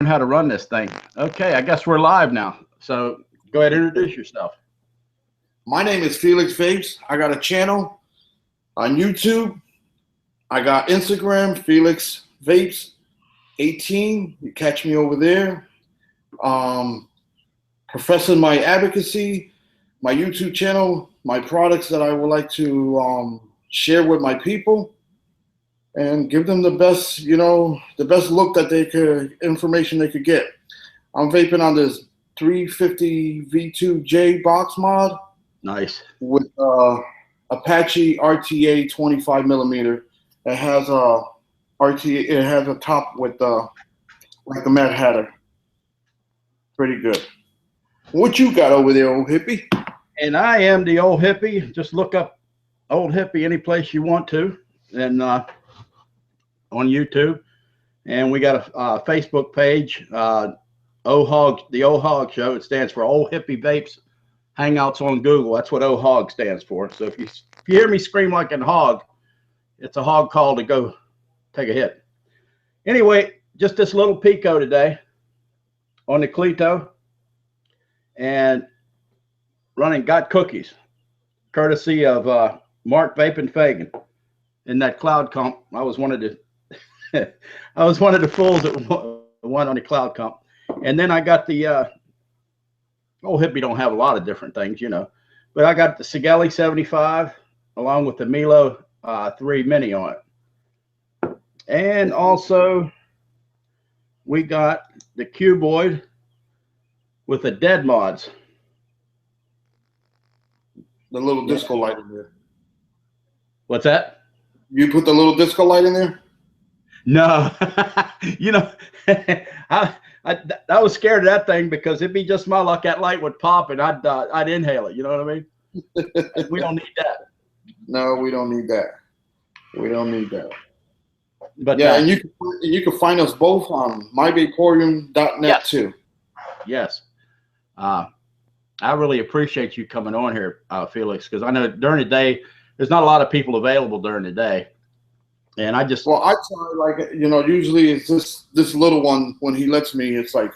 how to run this thing. Okay, I guess we're live now. So go ahead and introduce yourself. My name is Felix Vapes. I got a channel on YouTube. I got Instagram, Felix Vapes 18. You catch me over there. Professing my advocacy, my YouTube channel, my products that I would like to share with my people and give them the best, the best look that they could, information they could get. I'm vaping on this 350 V2J box mod. Nice. With Apache RTA 25 millimeter. It has a RTA. It has a top with like a Mad Hatter. Pretty good. What you got over there, Old Hippie? And I am the Old Hippie. Just look up Old Hippie any place you want to, and on YouTube. And we got a Facebook page, the Old Hog Show. It stands for Old Hippie Vapes Hangouts on Google. That's what OH Hog stands for. So if you hear me scream like a hog, it's a hog call to go take a hit. Anyway, just this little Pico today on the Cleto and got cookies, courtesy of Mark Vape and Fagan in that cloud comp. I was one of the fools that won on the cloud comp. And then I got the Old Hippie don't have a lot of different things, but I got the Sigelli 75 along with the Milo 3 Mini on it. And also we got the Cuboid with the Dead Mods. The little disco light in there. What's that? You put the little disco light in there? No. I was scared of that thing because it'd be just my luck that light would pop and I'd inhale it. You know what I mean? We don't need that. No, we don't need that. We don't need that. But yeah, and you can find us both on myvaporium.net too. Yes. I really appreciate you coming on here, Felix, because I know during the day there's not a lot of people available during the day. And I try, like, usually it's this little one, when he lets me, it's like,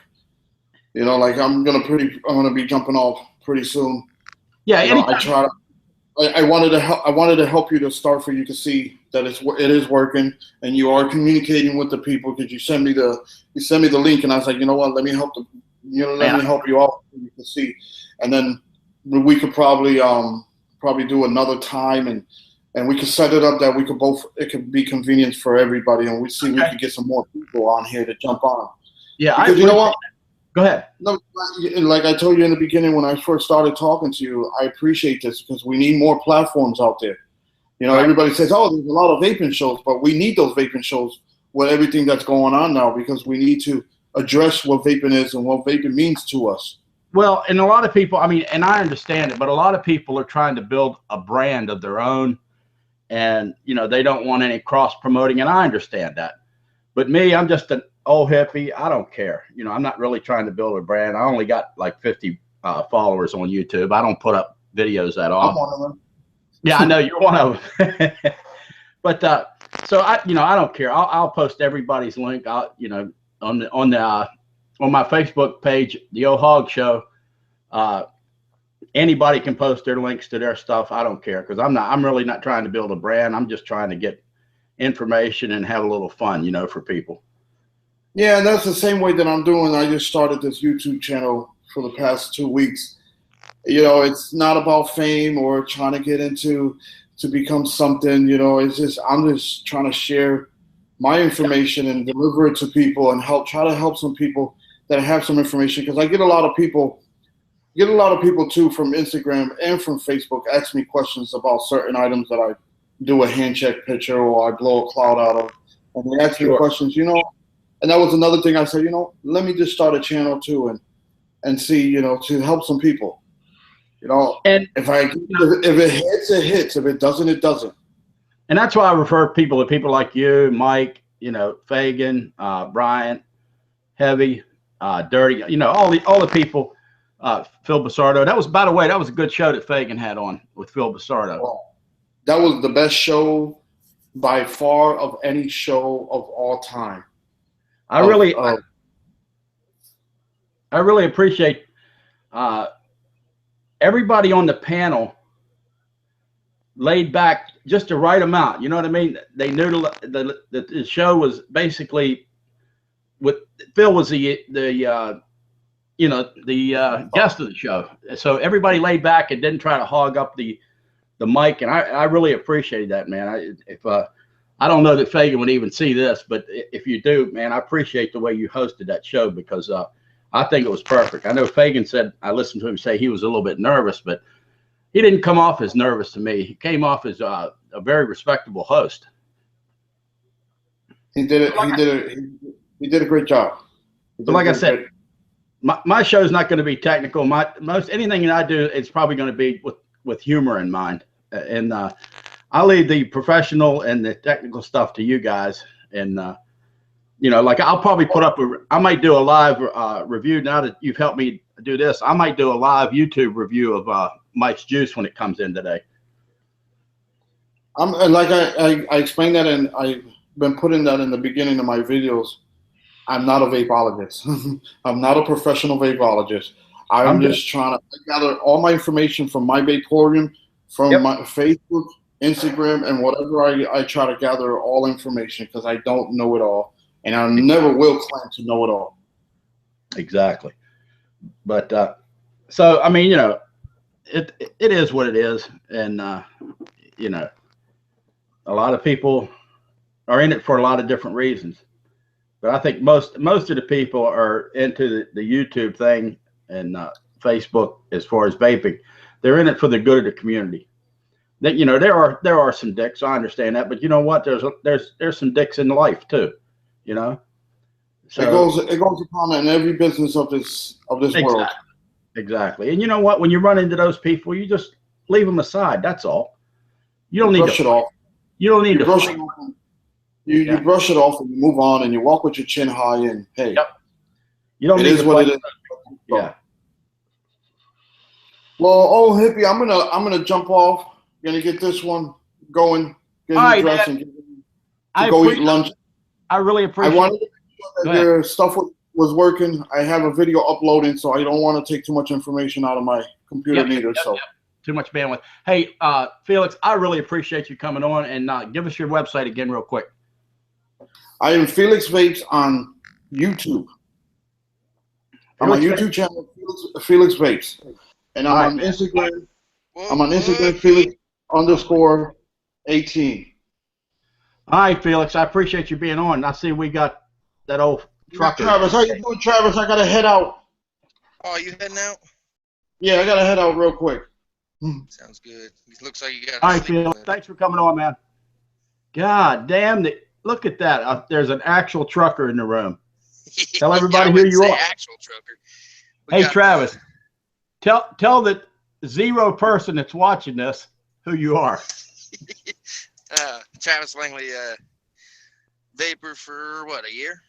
like I'm gonna be jumping off pretty soon. Yeah. I wanted to help you to start for you to see that it is working and you are communicating with the people, because you send me the link and I was like, you know what, let me help let me help you out so you can see. And then we could probably do another time and we could set it up that it could be convenient for everybody, and we could get some more people on here to jump on. Yeah, because you know what? Go ahead. No, like I told you in the beginning when I first started talking to you, I appreciate this because we need more platforms out there. Everybody says, oh, there's a lot of vaping shows, but we need those vaping shows with everything that's going on now, because we need to address what vaping is and what vaping means to us. Well, and a lot of people, and I understand it, but a lot of people are trying to build a brand of their own. And, they don't want any cross promoting. And I understand that. But me, I'm just an old hippie. I don't care. I'm not really trying to build a brand. I only got like 50 followers on YouTube. I don't put up videos that often. I'm one of them. Yeah, I know you're one of them. But so I don't care. I'll post everybody's link out, on my Facebook page, the OH Hog Show. Anybody can post their links to their stuff. I don't care, because I'm really not trying to build a brand. I'm just trying to get information and have a little fun, for people. Yeah, and that's the same way that I'm doing. I just started this YouTube channel for the past 2 weeks. It's not about fame or trying to get to become something, I'm just trying to share my information and deliver it to people and try to help some people that have some information, because I get a lot of people too from Instagram and from Facebook ask me questions about certain items that I do a hand check picture or I blow a cloud out of, and they ask me questions, and that was another thing I said, let me just start a channel too and see, to help some people, and if it hits, it hits. If it doesn't, it doesn't. And that's why I refer people to people like you, Mike, Fagan, Brian, Heavy, Dirty, all the people. Phil Basardo. That was, by the way, that was a good show that Fagan had on with Phil Basardo. Well, that was the best show by far of any show of all time. I really appreciate everybody on the panel laid back just the right amount. You know what I mean? They knew the show was basically with Phil was the guest of the show. So everybody laid back and didn't try to hog up the mic. And I really appreciated that, man. I don't know that Fagan would even see this, but if you do, man, I appreciate the way you hosted that show, because I think it was perfect. I know Fagan said, I listened to him say he was a little bit nervous, but he didn't come off as nervous to me. He came off as a very respectable host. He did it. He did a great job. But like I said, my show is not going to be technical. Anything that I do, it's probably going to be with humor in mind. And I'll leave the professional and the technical stuff to you guys. And like I'll probably put up I might do a live review now that you've helped me do this. I might do a live YouTube review of Mike's Juice when it comes in today. Like I explained that, and I've been putting that in the beginning of my videos. I'm not a vapeologist. I'm not a professional vapeologist. I'm just trying to gather all my information from my Vaporium, from my Facebook, Instagram, and whatever. I try to gather all information, because I don't know it all, and I never will claim to know it all. Exactly. But so I mean, it is what it is, and a lot of people are in it for a lot of different reasons. But I think most of the people are into the YouTube thing and Facebook as far as vaping. They're in it for the good of the community. That there are some dicks. I understand that, but you know what? There's some dicks in life too. So it goes upon in every business of this world. Exactly. And you know what? When you run into those people, you just leave them aside. That's all. You don't need brush to it off. You don't need to brush it off. You brush it off and you move on, and you walk with your chin high, and hey, you don't need to what it is. Yeah. Well, Old Hippie, I'm gonna jump off. Gonna get this one going. Get you dressed and go eat lunch. I really appreciate. I wanted to make sure that your stuff was working. I have a video uploading, so I don't want to take too much information out of my computer either. So too much bandwidth. Hey, Felix, I really appreciate you coming on, and give us your website again real quick. I am Felix Vapes on YouTube. On my YouTube channel, Felix Vapes. And I'm on Instagram. I'm on Instagram, Felix_18. All right, Felix, I appreciate you being on. I see we got that old trucker. Travis, how you doing, Travis? I got to head out. Oh, you heading out? Yeah, I got to head out real quick. Sounds good. It looks like you got. All right, Felix, thanks for coming on, man. God damn it. Look at that. There's an actual trucker in the room. Tell everybody who you are. Actual trucker. Hey, Travis, tell the 0 person that's watching this who you are. Travis Langley, vapor for what, a year,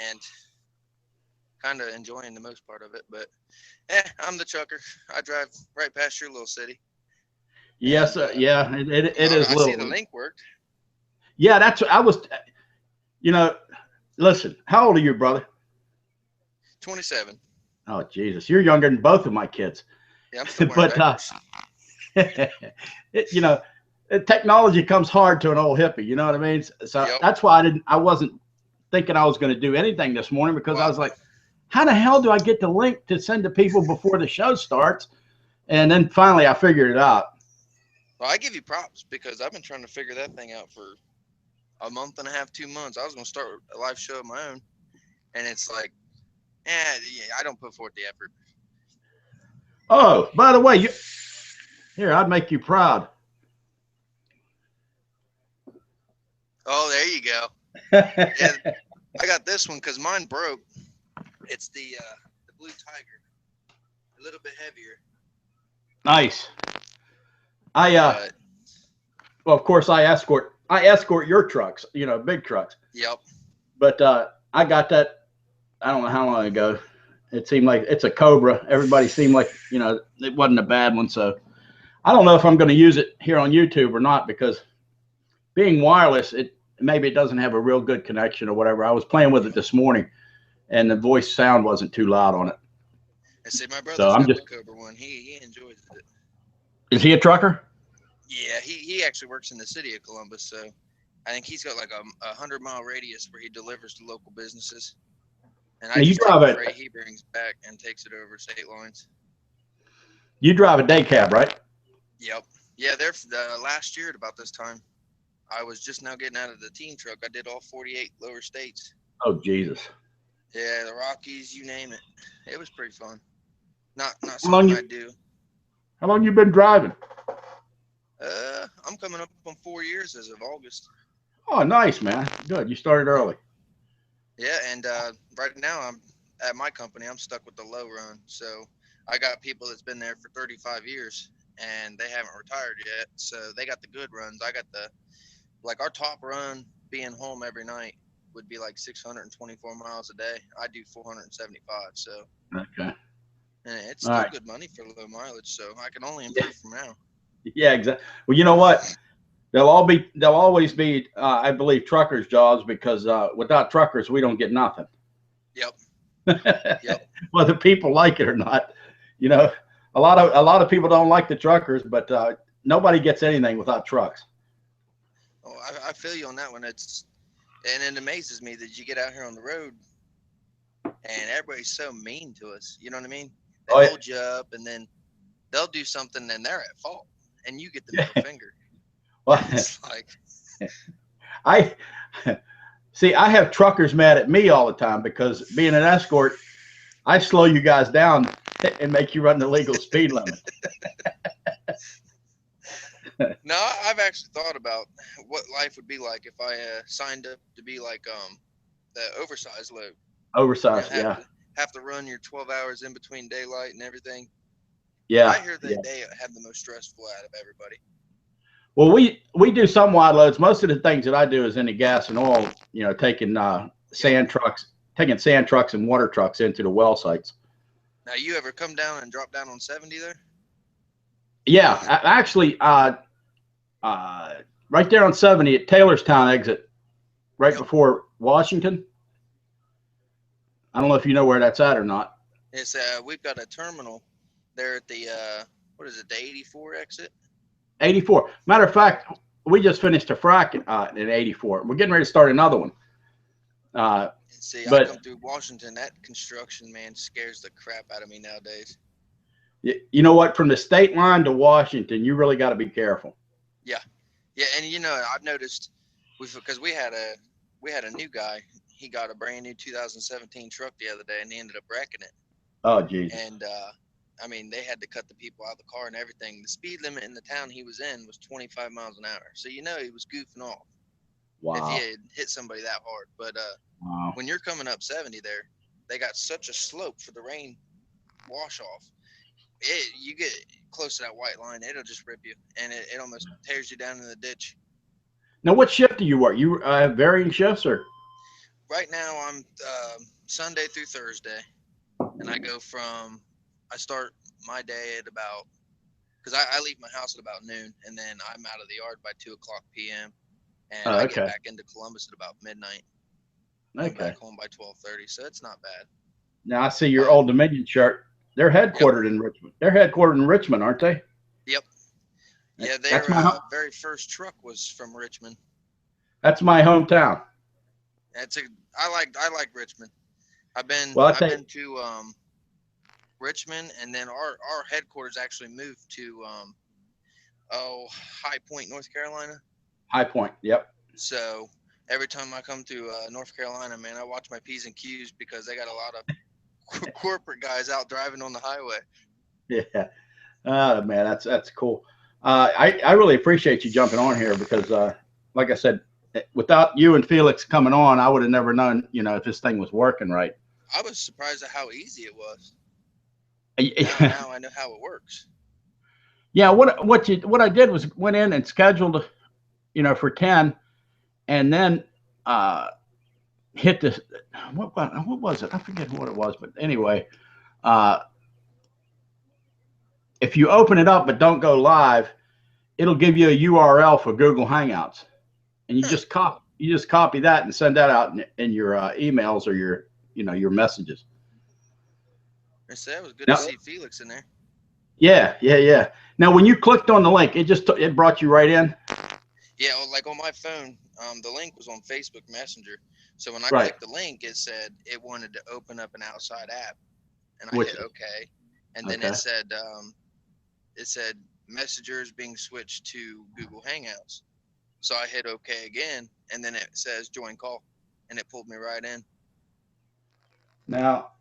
and kind of enjoying the most part of it. But I'm the trucker. I drive right past your little city. Yes, yeah, it is little. I see the link worked. Yeah, that's what I was. Listen, how old are you, brother? 27. Oh, Jesus, you're younger than both of my kids. Yeah, I'm still wearing technology comes hard to an old hippie. You know what I mean? So that's why I wasn't thinking I was going to do anything this morning, because I was like, how the hell do I get the link to send to people before the show starts? And then finally I figured it out. Well, I give you props, because I've been trying to figure that thing out for a month and a half, 2 months. I was going to start a live show of my own, and it's like, I don't put forth the effort. Oh, by the way, I'd make you proud. Oh, there you go. Yeah, I got this one because mine broke. It's the Blue Tiger, a little bit heavier. Nice. Well, of course, I escort your trucks, big trucks. Yep. But I got that, I don't know how long ago. It seemed like it's a Cobra. Everybody seemed like, it wasn't a bad one. So I don't know if I'm going to use it here on YouTube or not, because being wireless, maybe it doesn't have a real good connection or whatever. I was playing with it this morning, and the voice sound wasn't too loud on it. I say my brother's So I'm got just. the Cobra one. He enjoys it. Is he a trucker? Yeah, he actually works in the city of Columbus, so I think he's got like a 100-mile radius where he delivers to local businesses. And I Now you just take drive the it. freight he brings back and takes it over state lines. You drive a day cab, right? Yep. Yeah, there last year at about this time, I was just now getting out of the team truck. I did all 48 lower states. Oh Jesus! Yeah, the Rockies, you name it. It was pretty fun. Not How long something you? I do. How long you been driving? I'm coming up on 4 years as of August. Oh, nice, man. Good. You started early. Yeah, and right now I'm at my company. I'm stuck with the low run, so I got people that's been there for 35 years and they haven't retired yet. So they got the good runs. I got our top run being home every night would be like 624 miles a day. I do 475, so Okay. and it's All still right. good money for low mileage. So I can only Yeah. improve from now. Yeah, exactly. Well, you know what? They'll always be, I believe, truckers' jobs because without truckers, we don't get nothing. Yep. Yep. Whether people like it or not, you know, a lot of people don't like the truckers, but nobody gets anything without trucks. Oh, I feel you on that one. And it amazes me that you get out here on the road and everybody's so mean to us. You know what I mean? They Oh, yeah. hold you up and then they'll do something and they're at fault and you get the middle finger. Well, It's like, I see. I have truckers mad at me all the time because being an escort, I slow you guys down and make you run the legal speed limit. no, I've actually thought about what life would be like if I signed up to be like the oversized load. Oversized, You know, yeah. have to run your 12 hours in between daylight and everything. Yeah. I hear that Yeah. they have the most stressful out of everybody. Well, we do some wide loads. Most of the things that I do is in the gas and oil, you know, taking sand trucks and water trucks into the well sites. Now, you ever come down and drop down on 70 there? Yeah, actually, right there on 70 at Taylorstown exit, right before Washington. I don't know if you know where that's at or not. It's we've got a terminal there at the what is it, the 84 exit? 84. Matter of fact, we just finished a frac in 84. We're getting ready to start another one. See, but I come through Washington. That construction, man, scares the crap out of me nowadays. you know what? From the state line to Washington, you really got to be careful. Yeah, and you know, I've noticed because we had a new guy. He got a brand new 2017 truck the other day, and he ended up wrecking it. Oh, Jesus. And I mean, they had to cut the people out of the car and everything. The speed limit in the town he was in was 25 miles an hour. So, you know, he was goofing off if he had hit somebody that hard. But when you're coming up 70 there, they got such a slope for the rain wash off. You get close to that white line, it'll just rip you. And it almost tears you down in the ditch. Now, what shift do you work? You have varying shifts or? Right now, I'm Sunday through Thursday. And I start my day at about, because I leave my house at about noon, and then I'm out of the yard by 2:00 p.m. And I get back into Columbus at about midnight. I'm back home by 12:30, so it's not bad. Now I see your Old Dominion shirt. They're headquartered in Richmond. They're headquartered in Richmond, aren't they? Yep. Yeah, their very first truck was from Richmond. That's my hometown. I like Richmond. I've been to Richmond, and then our headquarters actually moved to High Point, North Carolina. High Point, yep. So every time I come to North Carolina, man, I watch my P's and Q's because they got a lot of corporate guys out driving on the highway. Yeah. Man, that's cool. I really appreciate you jumping on here because, like I said, without you and Felix coming on, I would have never known, you know, if this thing was working right. I was surprised at how easy it was. Now I know how it works. Yeah, what I did was went in and scheduled, you know, for 10, and then hit this. What was it? I forget what it was, but anyway, if you open it up but don't go live, it'll give you a URL for Google Hangouts, and you just copy that and send that out in your emails or your messages. I said it was good Now, to see Felix in there. yeah. Now, when you clicked on the link, it brought you right in. Yeah, well, like on my phone, the link was on Facebook Messenger. So when I Right. clicked the link, it said it wanted to open up an outside app, and I Which- hit OK, and then Okay. it said Messengers being switched to Google Hangouts. So I hit OK again, and then it says join call, and it pulled me right in. Now,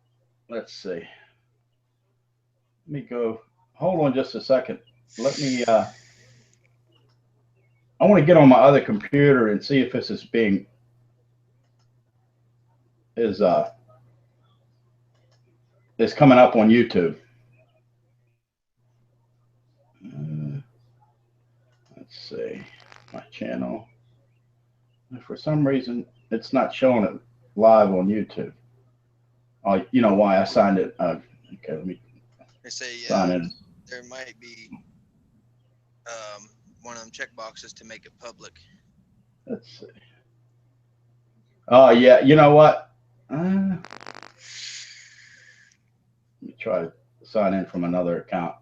let's see. Let me go. Hold on just a second. Let me. I want to get on my other computer and see if this is coming up on YouTube. Let's see my channel. For some reason, it's not showing it live on YouTube. Oh, you know why I signed it? Okay, let me They say sign in. there might be one of them check boxes to make it public. Let's see. Oh yeah, you know what? Let me try to sign in from another account.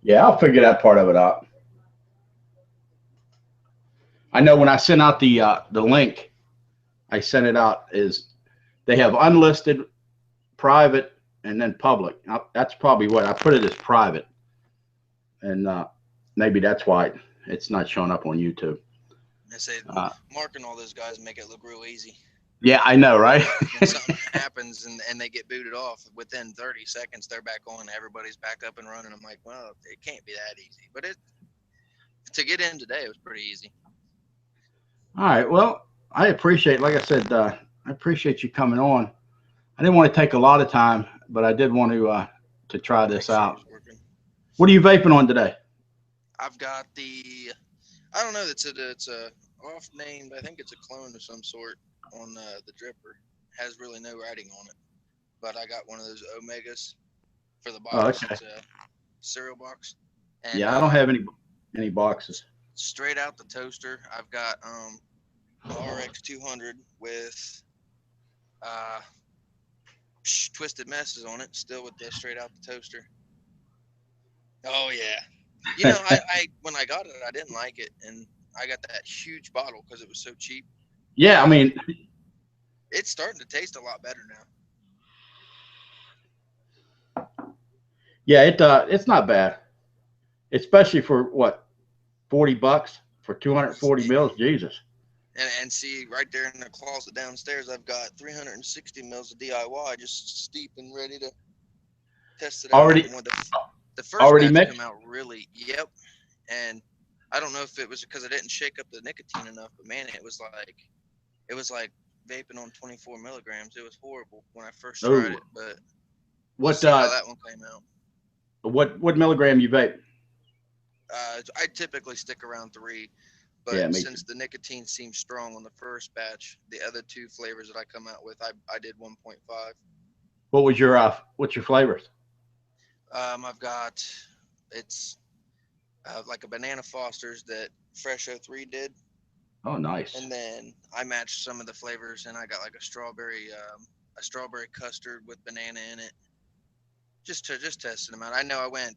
Yeah, I'll figure that part of it out. I know when I sent out the link, I sent it out is they have unlisted, private, and then public. Now, that's probably what I put it as private, and maybe that's why it's not showing up on YouTube. They say marking all those guys make it look real easy. Yeah, I know, right? When something happens and they get booted off, within 30 seconds they're back on. Everybody's back up and running. I'm like, well, it can't be that easy. But to get in today, it was pretty easy. All right. Well, I appreciate, like I said, I appreciate you coming on. I didn't want to take a lot of time, but I did want to try this out. What are you vaping on today? I've got I don't know. It's a off name. I think it's a clone of some sort on the dripper. Has really no writing on it, but I got one of those Omegas for the box. Oh, okay. It's a cereal box. And, yeah, I don't have any boxes. Straight out the toaster, I've got the RX 200 with twisted messes on it, still with this straight out the toaster. Oh yeah. You know, I when I got it, I didn't like it, and I got that huge bottle because it was so cheap. Yeah, I mean, it's starting to taste a lot better now. Yeah, it's not bad, especially for what, $40 for 240 mils. Jesus. And see, right there in the closet downstairs, I've got 360 mils of DIY just steeped and ready to test it out. Already, the first already batch mixed? come out really, yep. And I don't know if it was because I didn't shake up the nicotine enough, but man, it was like vaping on 24 milligrams. It was horrible when I first tried it, but we'll see how that one came out. What milligram you vape? I typically stick around 3, but yeah, since the nicotine seems strong on the first batch, the other 2 flavors that I come out with, I did 1.5. What was your what's your flavors? I've got it's like a banana Foster's that Fresh 03 did. Oh, nice. And then I matched some of the flavors, and I got like a strawberry custard with banana in it. Just testing them out. I know I went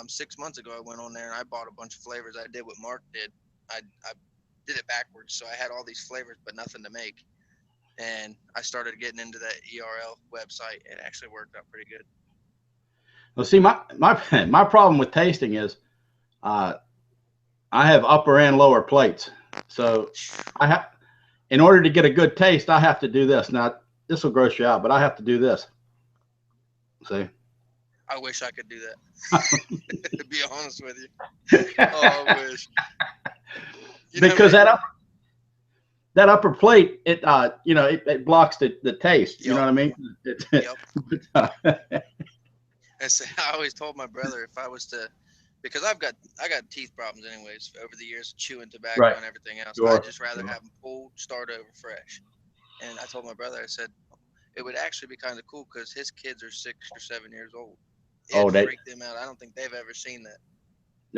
6 months ago. I went on there and I bought a bunch of flavors. I did what Mark did. I did it backwards, so I had all these flavors but nothing to make. And I started getting into that ERL website. It actually worked out pretty good. Well, see, my problem with tasting is, I have upper and lower plates. So in order to get a good taste, I have to do this. Now, this will gross you out, but I have to do this. See? I wish I could do that. To be honest with you. Oh, I wish. Because that upper plate, it blocks the taste. Yep. You know what I mean? Yep. I always told my brother if I was to, because I got teeth problems anyways over the years, chewing tobacco and everything else. Sure. I'd just rather have them pulled, start over fresh. And I told my brother, I said, it would actually be kind of cool because his kids are 6 or 7 years old. It'd freak them out. I don't think they've ever seen that.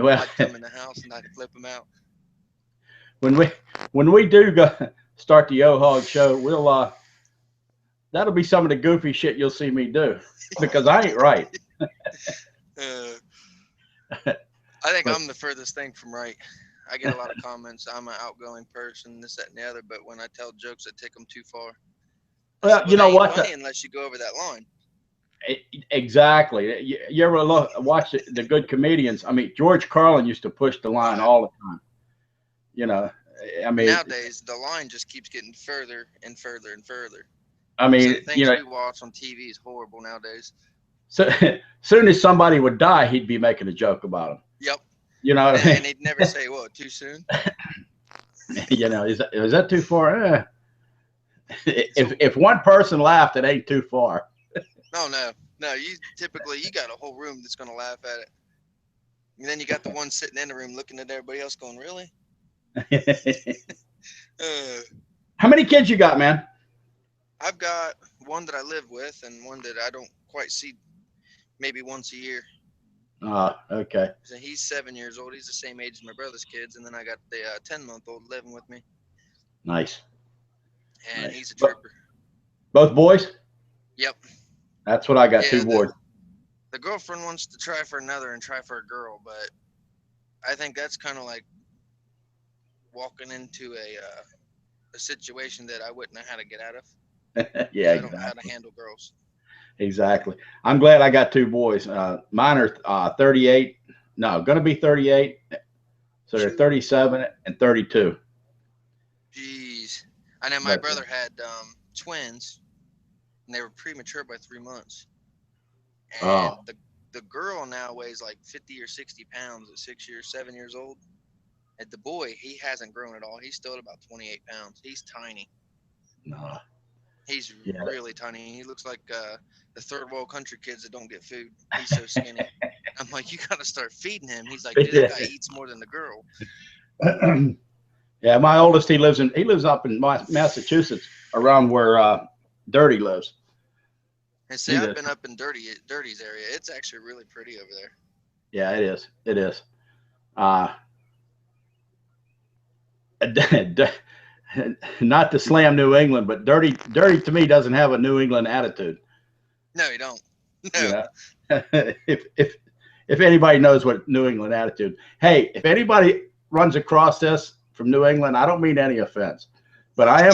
Well, I'd come in the house and I'd flip them out. When we do go start the OH Hog Show, that'll be some of the goofy shit you'll see me do because I ain't right. I think I'm the furthest thing from right. I get a lot of comments. I'm an outgoing person, this, that, and the other. But when I tell jokes that take them too far, Well, you know what? Funny unless you go over that line. Exactly. You ever watch the good comedians? I mean, George Carlin used to push the line all the time. You know, I mean, nowadays the line just keeps getting further and further and further. I mean, so the things we watch on TV is horrible nowadays. So soon as somebody would die, he'd be making a joke about him. Yep. You know, and he'd never say, "Well, too soon." You know, is that too far? If one person laughed, it ain't too far. No. You typically got a whole room that's gonna laugh at it, and then you got the one sitting in the room looking at everybody else, going, "Really?" How many kids you got, man? I've got one that I live with, and one that I don't quite see, maybe once a year. Okay. So he's 7 years old. He's the same age as my brother's kids, and then I got the 10-month-old living with me. Nice. And he's a trooper. Both boys? Yep. That's what I got. 2 boys. The girlfriend wants to try for another and try for a girl, but I think that's kind of like walking into a situation that I wouldn't know how to get out of. Yeah, I don't know how to handle girls. Exactly. I'm glad I got 2 boys. Mine are 38. No, going to be 38. So they're 37 and 32. Jeez. I know my brother had twins, and they were premature by 3 months. And the girl now weighs like 50 or 60 pounds at 7 years old. And the boy, he hasn't grown at all. He's still at about 28 pounds. He's tiny. No. He's really tiny. He looks like the third world country kids that don't get food. He's so skinny. I'm like, you got to start feeding him. He's like, dude, that guy eats more than the girl. Yeah, my oldest, he lives up in Massachusetts, around where Dirty lives. And see, I've been up in Dirty's area. It's actually really pretty over there. Yeah, it is. It is. Not to slam New England, but Dirty to me doesn't have a New England attitude. No, you don't. No. You know? If anybody knows what New England attitude, hey, if anybody runs across this from New England, I don't mean any offense, but I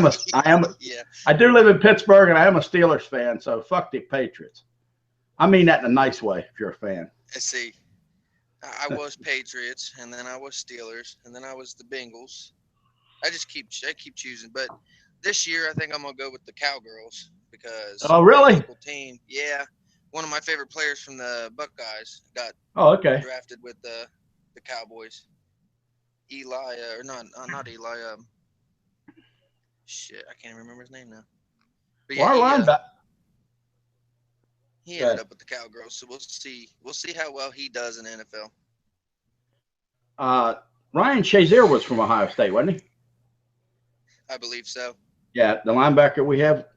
do live in Pittsburgh, and I am a Steelers fan, so fuck the Patriots. I mean that in a nice way. If you're a fan. I see. I was Patriots, and then I was Steelers, and then I was the Bengals. I keep choosing, but this year I think I'm gonna go with the Cowgirls because really? Local team, yeah. One of my favorite players from the Buckeyes got drafted with the Cowboys. Eli, or not Eli. Shit, I can't remember his name now. But yeah, he ended up with the Cowgirls, so we'll see. We'll see how well he does in the NFL. Ryan Shazier was from Ohio State, wasn't he? I believe so. Yeah, the linebacker we have.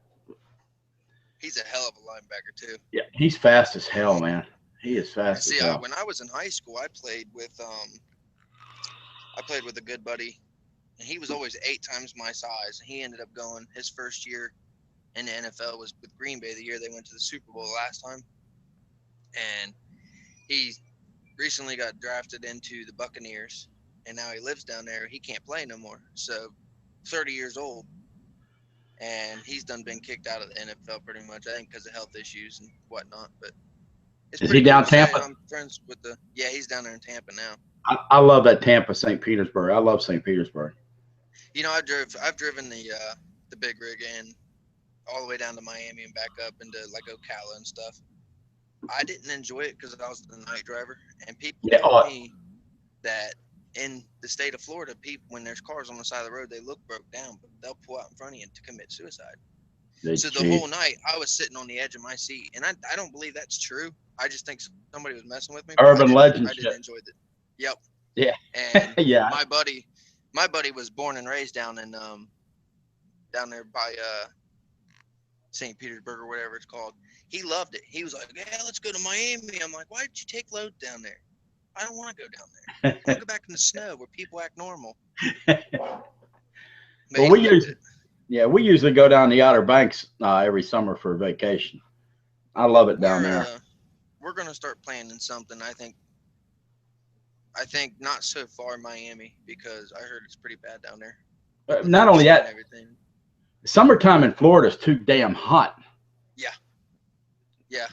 He's a hell of a linebacker too. Yeah, he's fast as hell, man. He is fast as hell. When I was in high school, I played with a good buddy, and he was always 8 times my size. He ended up going his first year in the NFL was with Green Bay, the year they went to the Super Bowl last time, and he recently got drafted into the Buccaneers, and now he lives down there. He can't play no more, so 30 years old, and he's been kicked out of the NFL pretty much, I think, because of health issues and whatnot. But is he down Tampa? I'm friends with he's down there in Tampa now. I love that Tampa, St. Petersburg. I love St. Petersburg. You know, I've driven the big rig and all the way down to Miami and back up into like Ocala and stuff. I didn't enjoy it because I was the night driver, and people told me that in the state of Florida, people, when there's cars on the side of the road, they look broke down, but they'll pull out in front of you to commit suicide. So the whole night, I was sitting on the edge of my seat, and I don't believe that's true. I just think somebody was messing with me. Urban legend. I didn't enjoy it. Yep. Yeah. And yeah. My buddy was born and raised down there by St. Petersburg or whatever it's called. He loved it. He was like, "Yeah, let's go to Miami." I'm like, "Why did you take load down there? I don't want to go down there. I want to go back in the snow where people act normal." Well, we Yeah, we usually go down the Outer Banks every summer for vacation. I love it down there. We're gonna start planning something. I think not so far Miami, because I heard it's pretty bad down there. Not only that, everything. Summertime in Florida is too damn hot. Yeah. Yeah.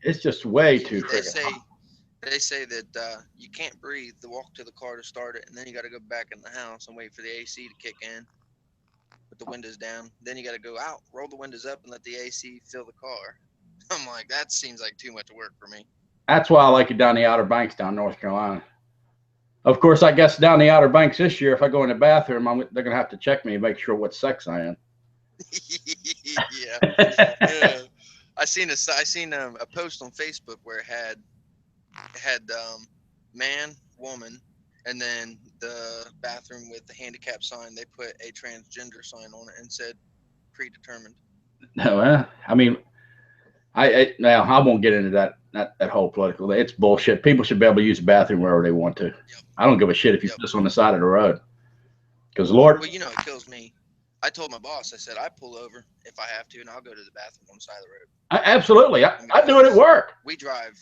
It's just way too freaking hot. They say that you can't breathe to walk to the car to start it, and then you got to go back in the house and wait for the AC to kick in with the windows down. Then you got to go out, roll the windows up, and let the AC fill the car. I'm like, that seems like too much work for me. That's why I like it down the Outer Banks down North Carolina. Of course, I guess down the Outer Banks this year, if I go in the bathroom, they're going to have to check me and make sure what sex I am. Yeah. I seen a post on Facebook where it had man, woman, and then the bathroom with the handicap sign. They put a transgender sign on it and said predetermined. No, I mean, I won't get into that whole political. It's bullshit. People should be able to use the bathroom wherever they want to. Yep. I don't give a shit if you piss on the side of the road. Because Lord, well, it kills me. I told my boss, I said, I pull over if I have to, and I'll go to the bathroom on the side of the road. Absolutely. I do it at work. We drive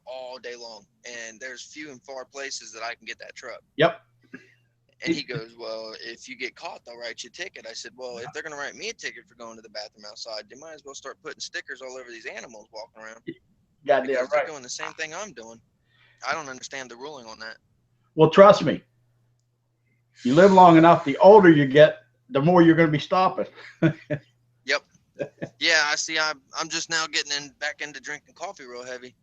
all day long, and there's few and far places that I can get that truck. Yep. And he goes, well, if you get caught, they'll write you a ticket. I said, well, if they're going to write me a ticket for going to the bathroom outside, they might as well start putting stickers all over these animals walking around. Goddamn right. They're doing the same thing I'm doing. I don't understand the ruling on that. Well, trust me. You live long enough, the older you get, the more you're going to be stopping. Yep. Yeah, I see. I'm just now getting back into drinking coffee real heavy.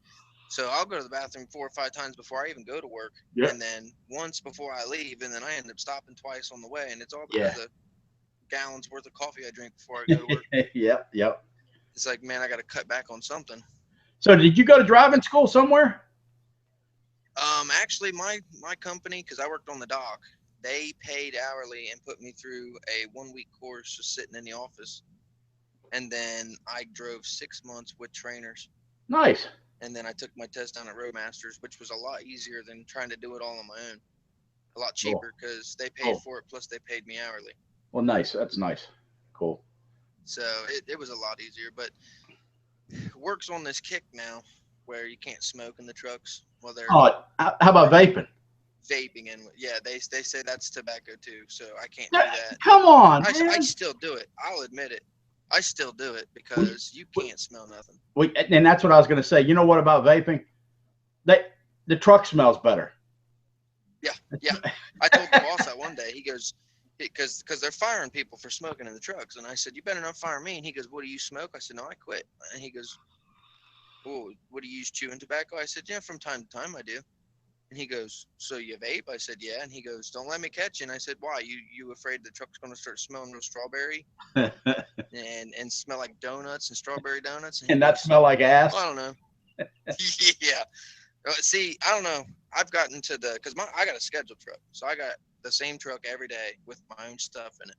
So I'll go to the bathroom 4 or 5 times before I even go to work. Yep. And then once before I leave, and then I end up stopping twice on the way. And it's all because of gallons worth of coffee I drink before I go to work. Yep. It's like, man, I got to cut back on something. So did you go to driving school somewhere? Actually, my company, because I worked on the dock, they paid hourly and put me through a 1-week course just sitting in the office. And then I drove 6 months with trainers. Nice. And then I took my test down at Roadmasters, which was a lot easier than trying to do it all on my own. A lot cheaper because they paid for it, plus they paid me hourly. Well, nice. That's nice. Cool. So it was a lot easier, but work's on this kick now where you can't smoke in the trucks. Well, how about vaping? Vaping, and they say that's tobacco too, so I can't do that. Come on, I still do it. I'll admit it. I still do it because you can't smell nothing. And that's what I was going to say. You know what about vaping? The truck smells better. Yeah. I told the boss that one day. He goes, because they're firing people for smoking in the trucks, and I said, you better not fire me. And he goes, what do you smoke? I said, no, I quit. And he goes, oh, what do you use, chewing tobacco? I said, yeah, from time to time I do. And he goes, so you vape? I said, yeah. And he goes, don't let me catch you. And I said, why? You afraid the truck's going to start smelling real strawberry and smell like donuts and strawberry donuts? And that smell like ass? I don't know. Yeah. See, I don't know. I've gotten to because I got a scheduled truck. So I got the same truck every day with my own stuff in it.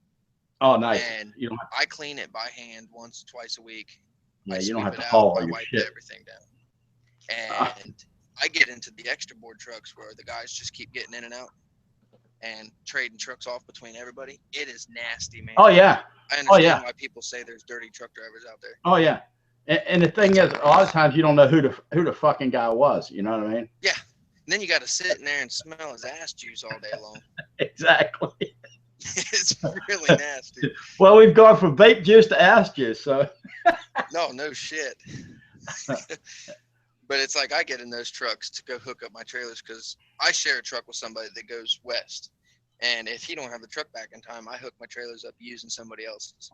Oh, nice. And I clean it by hand once, twice a week. Yeah, you don't have to haul all your shit. Everything down. And I get into the extra board trucks where the guys just keep getting in and out and trading trucks off between everybody. It is nasty, man. Oh, yeah. I understand why people say there's dirty truck drivers out there. Oh, yeah. And the thing is, a lot of times you don't know who the fucking guy was. You know what I mean? Yeah. And then you got to sit in there and smell his ass juice all day long. Exactly. It's really nasty. Well, we've gone from vape juice to ass juice, so. No shit. But it's like I get in those trucks to go hook up my trailers because I share a truck with somebody that goes west. And if he don't have the truck back in time, I hook my trailers up using somebody else's.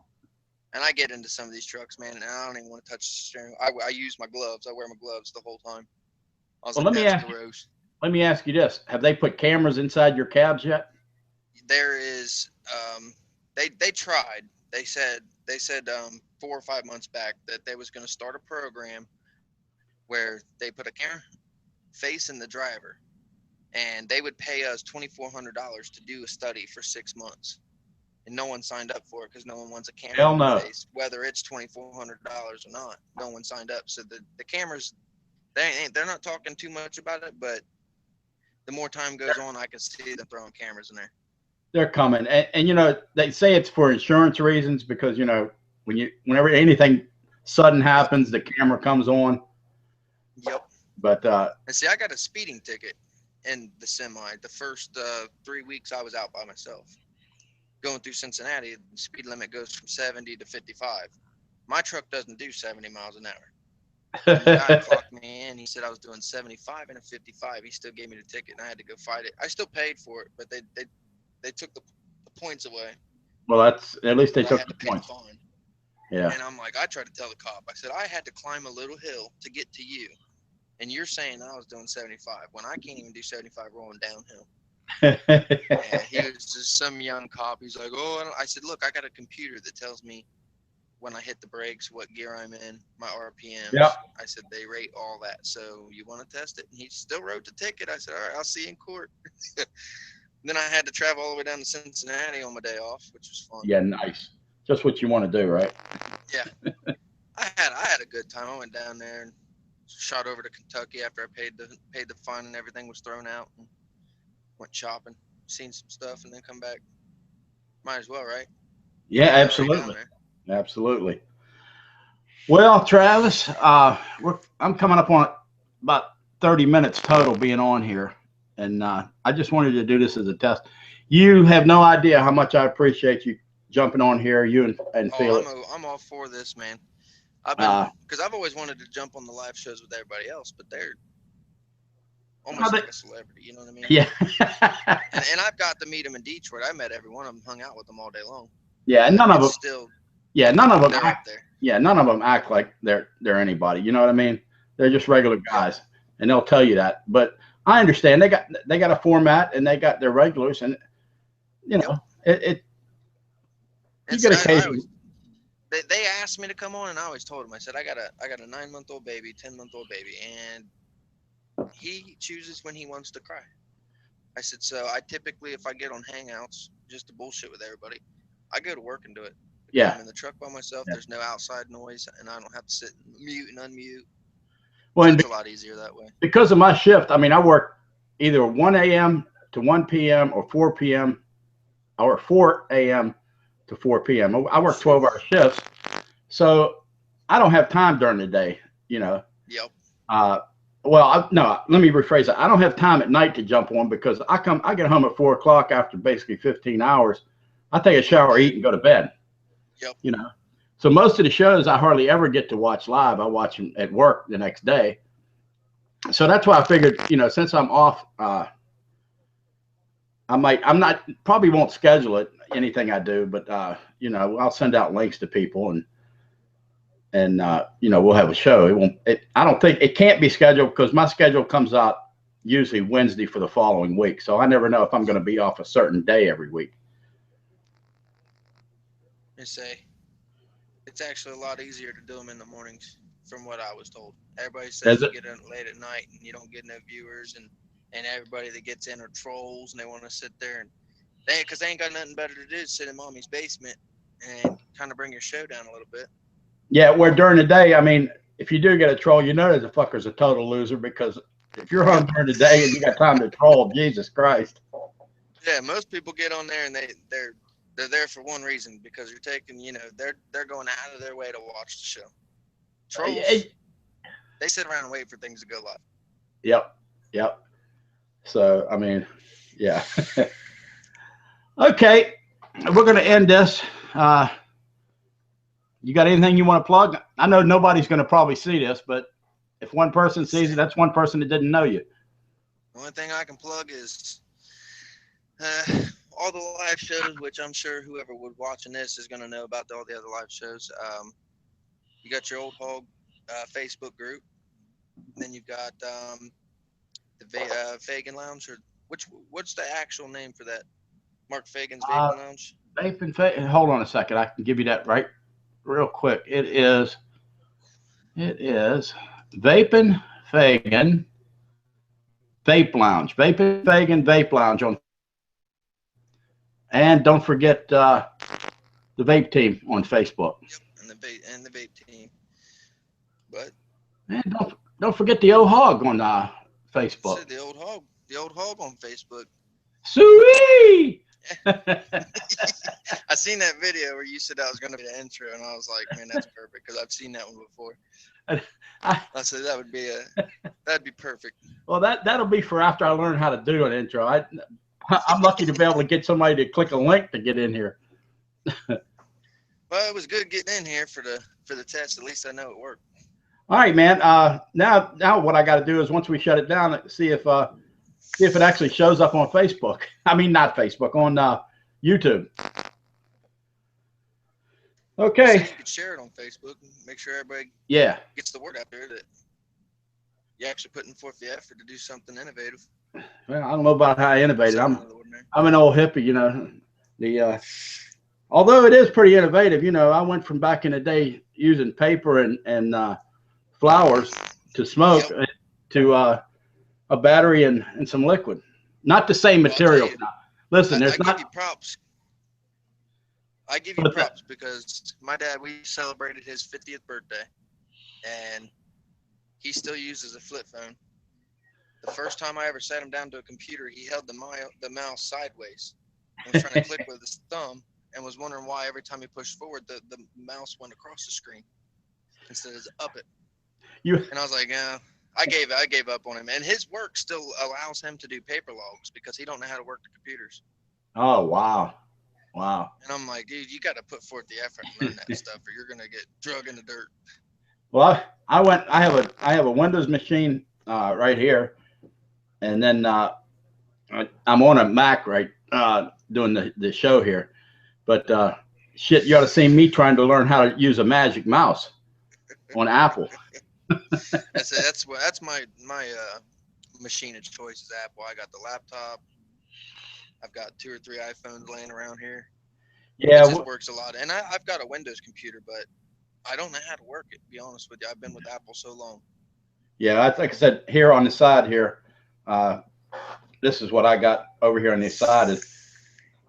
And I get into some of these trucks, man, and I don't even want to touch the steering. I use my gloves. I wear my gloves the whole time. Well, let me ask you this. Have they put cameras inside your cabs yet? There is, they tried. They said 4 or 5 months back that they was going to start a program where they put a camera facing the driver, and they would pay us $2,400 to do a study for 6 months. And no one signed up for it because no one wants a camera in the face, whether it's $2,400 or not. No one signed up. So the cameras, they're not talking too much about it, but the more time goes on, I can see them throwing cameras in there. They're coming, and you know they say it's for insurance reasons because you know whenever anything sudden happens, the camera comes on. Yep. But and see, I got a speeding ticket in the semi. The first 3 weeks I was out by myself, going through Cincinnati. The speed limit goes from 70 to 55. My truck doesn't do 70 miles an hour. And the guy clocked me in. He said I was doing 75 and a 55. He still gave me the ticket, and I had to go fight it. I still paid for it, but they took the points away. Well, that's at least they I took had the to pay points. the fine. Yeah. And I'm like, I tried to tell the cop. I said I had to climb a little hill to get to you, and you're saying I was doing 75 when I can't even do 75 rolling downhill. And he was just some young cop. He's like, oh, I said, look, I got a computer that tells me when I hit the brakes, what gear I'm in, my RPMs. Yep. I said, they rate all that. So you want to test it? And he still wrote the ticket. I said, all right, I'll see you in court. Then I had to travel all the way down to Cincinnati on my day off, which was fun. Yeah, nice. Just what you want to do, right? Yeah. I had a good time. I went down there and shot over to Kentucky after I paid the fine and everything was thrown out, and went shopping, seen some stuff, and then come back. Might as well, right? Yeah, absolutely. Absolutely. Well, Travis, I'm coming up on about 30 minutes total being on here, and I just wanted to do this as a test. You have no idea how much I appreciate you jumping on here, you and Felix. I'm all for this, man. I've been because I've always wanted to jump on the live shows with everybody else, but they're almost like a celebrity. You know what I mean? Yeah. and I've got to meet them in Detroit. I met every one of them, hung out with them all day long. Yeah, and none of them still. Yeah, none of them they're act, up there. Yeah, none of them act like they're anybody. You know what I mean? They're just regular guys, and they'll tell you that. But I understand they got a format and they got their regulars, and you know it. You get occasionally. They asked me to come on, and I always told them. I said I got a 9-month-old baby, 10-month-old baby, and he chooses when he wants to cry. I said, so I typically, if I get on Hangouts just to bullshit with everybody, I go to work and do it. Yeah. I'm in the truck by myself. There's no outside noise, and I don't have to sit and mute and unmute. Well, so it's a lot easier that way. Because of my shift, I mean, I work either 1 a.m. to 1 p.m. or 4 p.m. or 4 a.m. to 4 p.m. I work 12-hour shifts, so I don't have time during the day, you know. Yep. Well, no, let me rephrase that. I don't have time at night to jump on because I get home at 4 o'clock after basically 15 hours. I take a shower, eat, and go to bed. Yep. You know, so most of the shows I hardly ever get to watch live. I watch them at work the next day. So that's why I figured, you know, since I'm off, probably won't schedule it, anything I do, but, you know, I'll send out links to people and you know, we'll have a show. I don't think it can't be scheduled because my schedule comes out usually Wednesday for the following week. So I never know if I'm going to be off a certain day every week. I say it's actually a lot easier to do them in the mornings from what I was told. Everybody says you get in late at night and you don't get no viewers, and everybody that gets in are trolls and they want to sit there and because they ain't got nothing better to do, sit in mommy's basement and kind of bring your show down a little bit. Yeah, where during the day, I mean, if you do get a troll, you know that the fucker's a total loser because if you're home during the day and you got time to troll, Jesus Christ. Yeah, most people get on there and they're there for one reason, because you're taking, you know, they're going out of their way to watch the show. Trolls, they sit around and wait for things to go live. Yep. So, I mean, yeah. Okay, we're going to end this. You got anything you want to plug? I know nobody's going to probably see this, but if one person sees it, that's one person that didn't know you. The only thing I can plug is all the live shows, which I'm sure whoever would watching this is going to know about all the other live shows. You got your Old Hog Facebook group. Then you've got the Fagan Lounge, or what's the actual name for that? Mark Fagan's Vaping Lounge? Hold on a second. I can give you that right real quick. It is Vaping Fagan Vape Lounge. Vaping Fagan Vape Lounge on. And don't forget the Vape Team on Facebook. Yep, and the Vape Team. But and don't forget the Old Hog on Facebook. The Old Hog on Facebook. Sweet. I seen that video where you said that was going to be the intro, and I was like, man, that's perfect because I've seen that one before. I said that'd be perfect. Well, that'll be for after I learn how to do an intro. I'm lucky to be able to get somebody to click a link to get in here. Well, it was good getting in here for the test. At least I know it worked. All right, man. Now what I got to do is once we shut it down, see if it actually shows up on Facebook. I mean, not Facebook, on YouTube. Okay. So you could share it on Facebook and make sure everybody gets the word out there that you're actually putting forth the effort to do something innovative. Well, I don't know about how innovative. I'm an old hippie, you know. Although it is pretty innovative, you know, I went from back in the day using paper and flowers to smoke to a battery and some liquid. Not the same material. Listen, there's not. I give you props. I give you props because my dad, we celebrated his 50th birthday, and he still uses a flip phone. The first time I ever sat him down to a computer, he held the mouse sideways and was trying to click with his thumb and was wondering why every time he pushed forward, the mouse went across the screen instead of up it. And I was like, I gave up on him. And his work still allows him to do paper logs because he don't know how to work the computers. Oh, wow. Wow. And I'm like, dude, you got to put forth the effort and learn that stuff or you're going to get drug in the dirt. Well, I have a Windows machine right here. And then I'm on a Mac, right, doing the show here. But shit, you ought to see me trying to learn how to use a magic mouse on Apple. That's my machine of choice is Apple. I got the laptop. I've got 2 or 3 iPhones laying around here. Yeah, it just works a lot. And I've got a Windows computer, but I don't know how to work it. To be honest with you, I've been with Apple so long. Yeah, like I said, here on the side here, this is what I got over here on the side. Is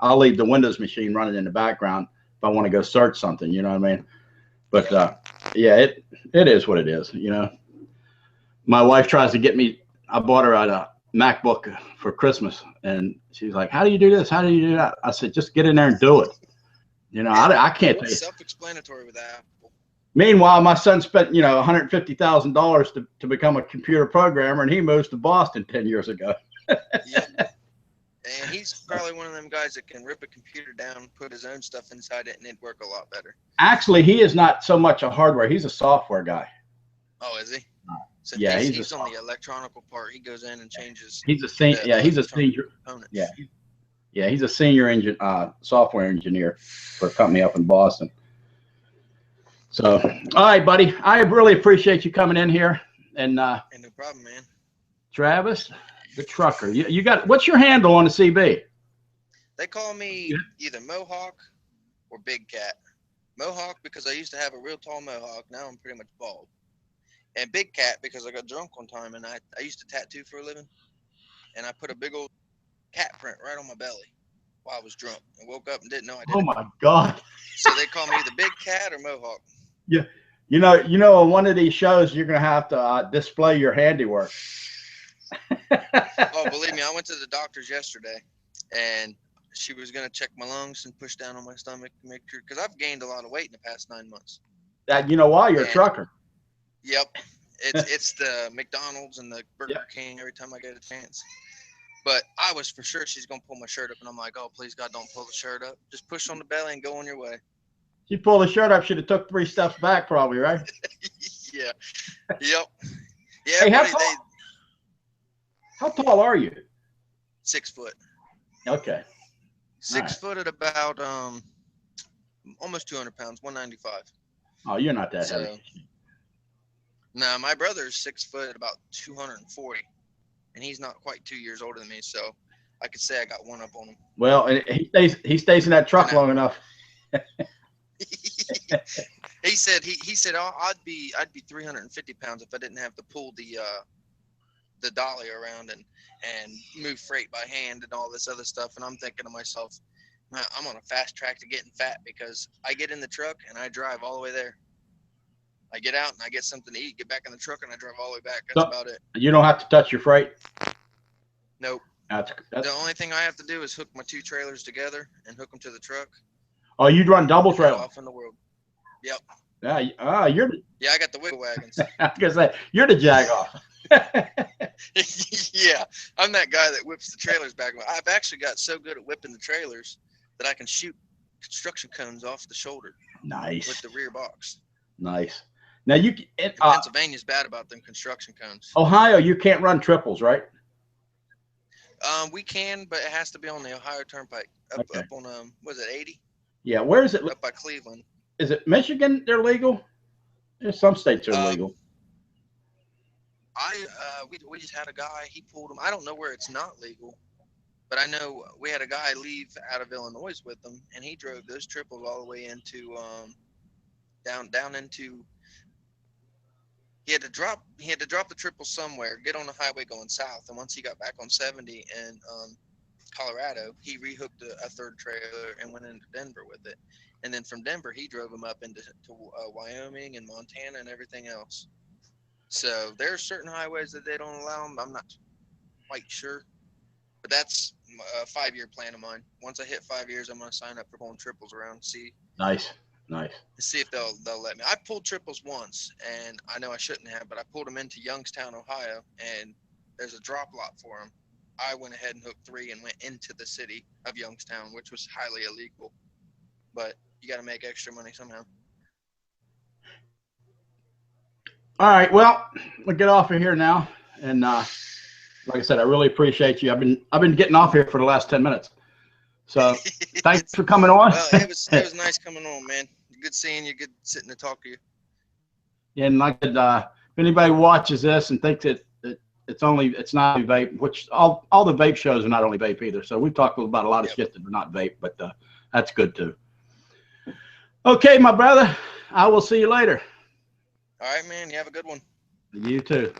I'll leave the Windows machine running in the background if I want to go search something. You know what I mean? But yeah, it is what it is. You know, my wife tries to get me. I bought her a MacBook for Christmas, and she's like, "How do you do this? How do you do that?" I said, "Just get in there and do it." You know, I can't. It's self-explanatory with Apple. Meanwhile, my son spent, you know, $150,000 to become a computer programmer, and he moves to Boston 10 years ago. Yeah. And he's probably one of them guys that can rip a computer down, put his own stuff inside it, and it'd work a lot better. Actually, he is not so much a hardware. He's a software guy. Oh, is he? So yeah, he's on the electronical part. He goes in and changes. He's a senior. Yeah, he's a senior. Yeah, yeah, he's a senior software engineer for a company up in Boston. So, all right, buddy. I really appreciate you coming in here. And no problem, man. Travis, the trucker. You got, what's your handle on the CB? They call me either Mohawk or Big Cat. Mohawk because I used to have a real tall mohawk. Now I'm pretty much bald. And Big Cat because I got drunk one time and I used to tattoo for a living. And I put a big old cat print right on my belly while I was drunk. I woke up and didn't know I did. Oh my God. So they call me either Big Cat or Mohawk. Yeah. You know, on one of these shows, you're going to have to display your handiwork. Oh, believe me, I went to the doctor's yesterday and she was going to check my lungs and push down on my stomach to make sure, because I've gained a lot of weight in the past 9 months. You know why? You're a trucker. Yep. It's the McDonald's and the Burger King every time I get a chance. But I was for sure she's going to pull my shirt up, and I'm like, oh, please, God, don't pull the shirt up. Just push on the belly and go on your way. She pulled the shirt up. Should have took 3 steps back probably, right? Yeah. Yep. Yeah. Hey, how tall are you? 6 foot. Okay. 6 foot at about almost 200 pounds, 195. Oh, you're not that heavy. No, my brother's 6 foot at about 240, and he's not quite 2 years older than me, so I could say I got one up on him. Well, he stays in that truck long enough. He said oh, I'd be 350 pounds if I didn't have to pull the dolly around and move freight by hand and all this other stuff. And I'm thinking to myself, man, I'm on a fast track to getting fat because I get in the truck and I drive all the way there. I get out and I get something to eat, get back in the truck, and I drive all the way back. That's about it. You don't have to touch your freight? Nope. That's The only thing I have to do is hook my 2 trailers together and hook them to the truck. Oh, you'd run double and head trailer. off in the world. Yep. Yeah. You're. Yeah, I got the wiggle wagons. I was gonna say you're the jagoff. Yeah, I'm that guy that whips the trailers back. I've actually got so good at whipping the trailers that I can shoot construction cones off the shoulder. Nice. With the rear box. Nice. Now Pennsylvania's bad about them construction cones. Ohio, you can't run triples, right? We can, but it has to be on the Ohio Turnpike up on was it 80? Yeah, where is it? Up by Cleveland. Is it Michigan? They're legal. There's some states are legal. We just had a guy. He pulled them. I don't know where it's not legal, but I know we had a guy leave out of Illinois with them, and he drove those triples all the way into down into. He had to drop the triple somewhere, get on the highway going south, and once he got back on 70 in Colorado, he rehooked a 3rd trailer and went into Denver with it. And then from Denver, he drove them up into Wyoming and Montana and everything else. So there are certain highways that they don't allow them. I'm not quite sure, but that's a 5-year plan of mine. Once I hit 5 years, I'm going to sign up for pulling triples around. See. Nice. See if they'll let me. I pulled triples once, and I know I shouldn't have, but I pulled them into Youngstown, Ohio, and there's a drop lot for them. I went ahead and hooked 3 and went into the city of Youngstown, which was highly illegal. But you got to make extra money somehow. All right, well, we'll get off of here now, and like I said, I really appreciate you. I've been getting off here for the last 10 minutes. So thanks for coming on. Well, it was nice coming on, man. Good seeing you. Good sitting to talk to you. And like if anybody watches this and thinks it's not vape, which all the vape shows are not only vape either. So we've talked about a lot of shit that are not vape, but that's good too. Okay, my brother. I will see you later. All right, man. You have a good one. You too.